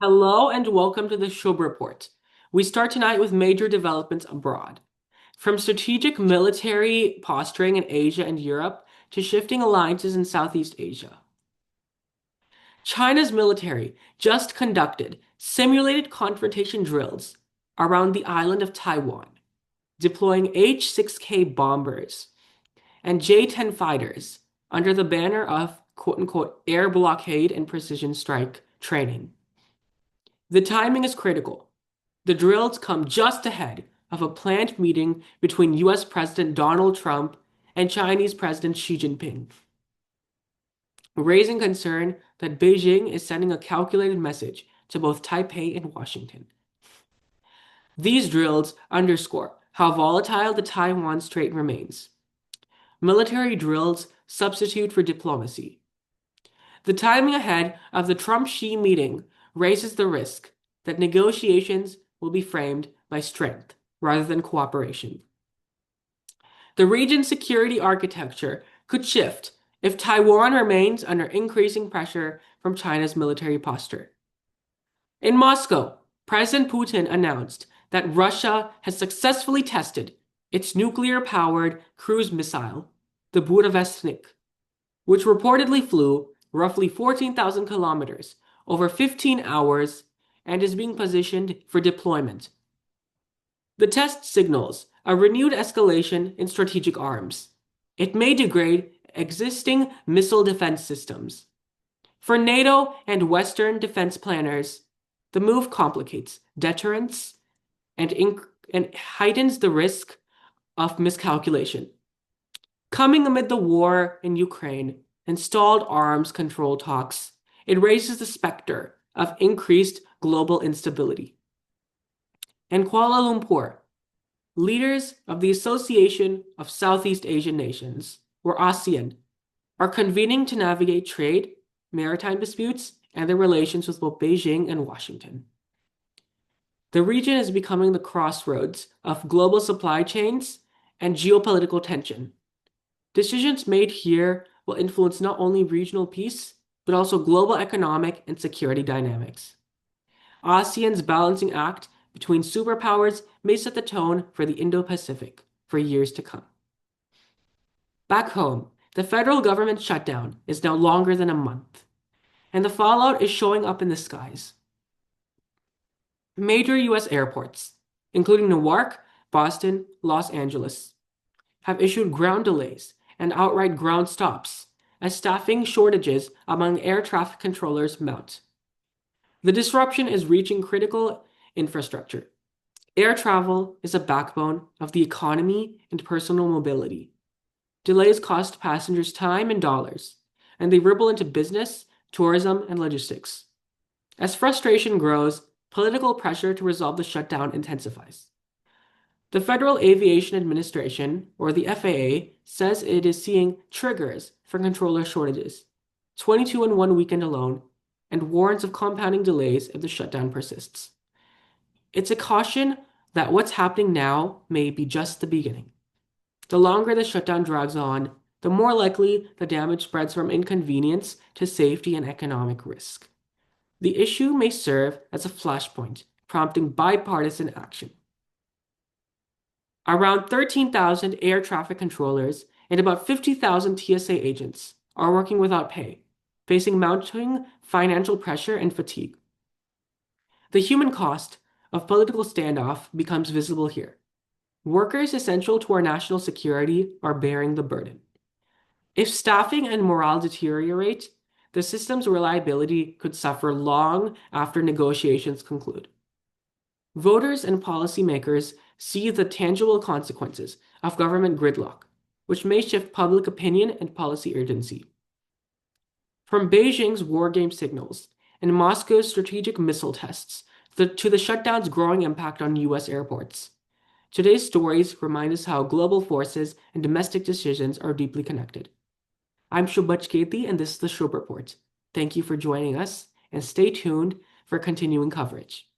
Hello and welcome to the Shubh Report. We start tonight with major developments abroad. From strategic military posturing in Asia and Europe to shifting alliances in Southeast Asia. China's military just conducted simulated confrontation drills around the island of Taiwan, deploying H-6K bombers and J-10 fighters under the banner of quote-unquote air blockade and precision strike training. The timing is critical. The drills come just ahead of a planned meeting between US President Donald Trump and Chinese President Xi Jinping, raising concern that Beijing is sending a calculated message to both Taipei and Washington. These drills underscore how volatile the Taiwan Strait remains. Military drills substitute for diplomacy. The timing ahead of the Trump-Xi meeting raises the risk that negotiations will be framed by strength rather than cooperation. The region's security architecture could shift if Taiwan remains under increasing pressure from China's military posture. In Moscow, President Putin announced that Russia has successfully tested its nuclear-powered cruise missile, the Burevestnik, which reportedly flew roughly 14,000 kilometers over 15 hours and is being positioned for deployment. The test signals a renewed escalation in strategic arms. It may degrade existing missile defense systems. For NATO and Western defense planners, the move complicates deterrence and heightens the risk of miscalculation. Coming amid the war in Ukraine and stalled arms control talks, it raises the specter of increased global instability. In Kuala Lumpur, leaders of the Association of Southeast Asian Nations, or ASEAN, are convening to navigate trade, maritime disputes, and their relations with both Beijing and Washington. The region is becoming the crossroads of global supply chains and geopolitical tension. Decisions made here will influence not only regional peace, but also global economic and security dynamics. ASEAN's balancing act between superpowers may set the tone for the Indo-Pacific for years to come. Back home, the federal government shutdown is now longer than a month, and the fallout is showing up in the skies. Major US airports, including Newark, Boston, Los Angeles, have issued ground delays and outright ground stops as staffing shortages among air traffic controllers mount. The disruption is reaching critical infrastructure. Air travel is a backbone of the economy and personal mobility. Delays cost passengers time and dollars, and they ripple into business, tourism, and logistics. As frustration grows, political pressure to resolve the shutdown intensifies. The Federal Aviation Administration, or the FAA, says it is seeing triggers for controller shortages, 22 in one weekend alone, and warns of compounding delays if the shutdown persists. It's a caution that what's happening now may be just the beginning. The longer the shutdown drags on, the more likely the damage spreads from inconvenience to safety and economic risk. The issue may serve as a flashpoint, prompting bipartisan action. Around 13,000 air traffic controllers and about 50,000 TSA agents are working without pay, facing mounting financial pressure and fatigue. The human cost of political standoff becomes visible here. Workers essential to our national security are bearing the burden. If staffing and morale deteriorate, the system's reliability could suffer long after negotiations conclude. Voters and policymakers see the tangible consequences of government gridlock, which may shift public opinion and policy urgency. From Beijing's war game signals and Moscow's strategic missile tests to the shutdown's growing impact on US airports, today's stories remind us how global forces and domestic decisions are deeply connected. I'm Shubh Report, and this is the Shubh Report. Thank you for joining us, and stay tuned for continuing coverage.